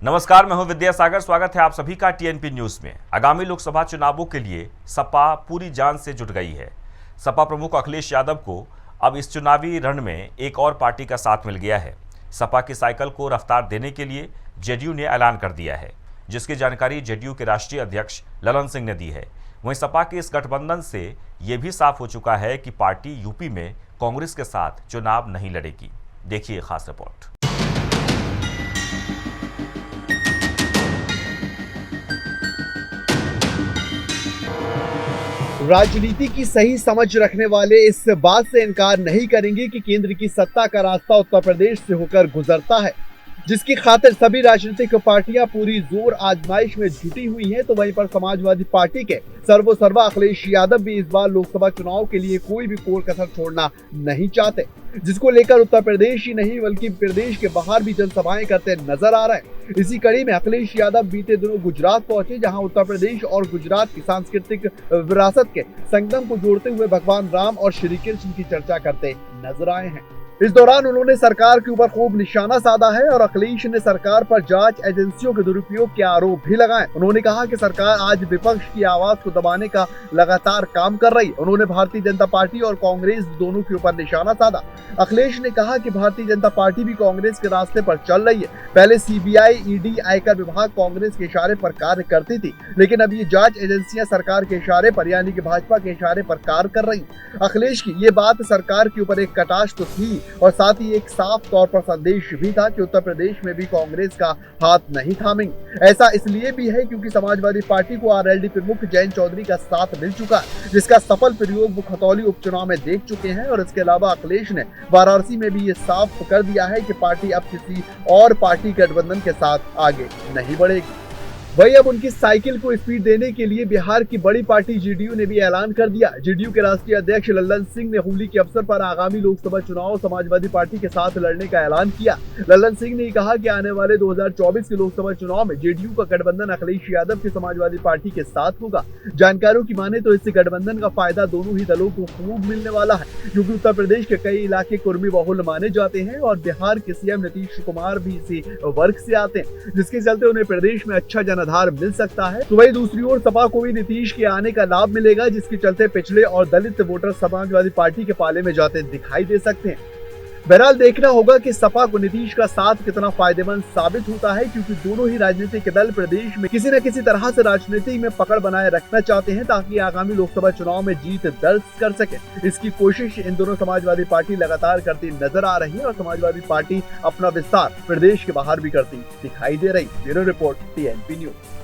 नमस्कार, मैं हूं विद्यासागर। स्वागत है आप सभी का टीएनपी न्यूज में। आगामी लोकसभा चुनावों के लिए सपा पूरी जान से जुट गई है। सपा प्रमुख अखिलेश यादव को अब इस चुनावी रण में एक और पार्टी का साथ मिल गया है। सपा की साइकिल को रफ्तार देने के लिए जेडीयू ने ऐलान कर दिया है, जिसकी जानकारी जेडीयू के राष्ट्रीय अध्यक्ष ललन सिंह ने दी है। वहीं सपा के इस गठबंधन से यह भी साफ हो चुका है कि पार्टी यूपी में कांग्रेस के साथ चुनाव नहीं लड़ेगी। देखिए खास रिपोर्ट। राजनीति की सही समझ रखने वाले इस बात से इनकार नहीं करेंगे कि केंद्र की सत्ता का रास्ता उत्तर प्रदेश से होकर गुजरता है, जिसकी खातिर सभी राजनीतिक पार्टियां पूरी जोर आजमाइश में जुटी हुई हैं। तो वहीं पर समाजवादी पार्टी के सर्वोसर्वा अखिलेश यादव भी इस बार लोकसभा चुनाव के लिए कोई भी कोर कसर छोड़ना नहीं चाहते, जिसको लेकर उत्तर प्रदेश ही नहीं बल्कि प्रदेश के बाहर भी जनसभाएं करते नजर आ रहे हैं। इसी कड़ी में अखिलेश यादव बीते दिनों गुजरात पहुंचे, जहां उत्तर प्रदेश और गुजरात की सांस्कृतिक विरासत के संगम को जोड़ते हुए भगवान राम और श्री कृष्ण की चर्चा करते नजर आए हैं। इस दौरान उन्होंने सरकार के ऊपर खूब निशाना साधा है और अखिलेश ने सरकार पर जांच एजेंसियों के दुरुपयोग के आरोप भी लगाए। उन्होंने कहा कि सरकार आज विपक्ष की आवाज को दबाने का लगातार काम कर रही है। उन्होंने भारतीय जनता पार्टी और कांग्रेस दोनों के ऊपर निशाना साधा। अखिलेश ने कहा कि भारतीय जनता पार्टी भी कांग्रेस के रास्ते पर चल रही है। पहले सीबीआई, ईडी, आयकर विभाग कांग्रेस के इशारे पर कार्य करती थी, लेकिन अब ये जांच एजेंसियां सरकार के इशारे पर यानी कि भाजपा के इशारे पर कार्य कर रही। अखिलेश की ये बात सरकार के ऊपर एक कटाक्ष तो थी और साथ ही एक साफ तौर पर संदेश भी था कि उत्तर प्रदेश में भी कांग्रेस का हाथ नहीं थामेंगे। ऐसा इसलिए भी है क्योंकि समाजवादी पार्टी को आरएलडी प्रमुख जयंत चौधरी का साथ मिल चुका है, जिसका सफल प्रयोग वो खतौली उपचुनाव में देख चुके हैं। और इसके अलावा अखिलेश ने वाराणसी में भी ये साफ कर दिया है कि पार्टी अब किसी और पार्टी गठबंधन के साथ आगे नहीं बढ़ेगी। वही अब उनकी साइकिल को स्पीड देने के लिए बिहार की बड़ी पार्टी जेडीयू ने भी ऐलान कर दिया। जेडीयू के राष्ट्रीय अध्यक्ष ललन सिंह ने होली के अवसर पर आगामी लोकसभा चुनाव समाजवादी पार्टी के साथ लड़ने का ऐलान किया। ललन सिंह ने कहा कि आने वाले 2024 के लोकसभा चुनाव में जेडीयू का गठबंधन अखिलेश यादव की समाजवादी पार्टी के साथ होगा। जानकारों की माने तो इस गठबंधन का फायदा दोनों ही दलों को खूब मिलने वाला है, क्योंकि उत्तर प्रदेश के कई इलाके कुर्मी बहुल माने जाते हैं और बिहार के सीएम नीतीश कुमार भी इसी वर्ग से आते हैं, जिसके चलते उन्हें प्रदेश में अच्छा आधार मिल सकता है। तो वही दूसरी ओर सपा को भी नीतीश के आने का लाभ मिलेगा, जिसके चलते पिछड़े और दलित वोटर समाजवादी पार्टी के पाले में जाते दिखाई दे सकते हैं। बहरहाल देखना होगा कि सपा को नीतीश का साथ कितना फायदेमंद साबित होता है, क्योंकि दोनों ही राजनीतिक दल प्रदेश में किसी न किसी तरह से राजनीति में पकड़ बनाए रखना चाहते हैं, ताकि आगामी लोकसभा चुनाव में जीत दर्ज कर सके। इसकी कोशिश इन दोनों समाजवादी पार्टी लगातार करती नजर आ रही है और समाजवादी पार्टी अपना विस्तार प्रदेश के बाहर भी करती दिखाई दे रही। Bureau report, TNP news.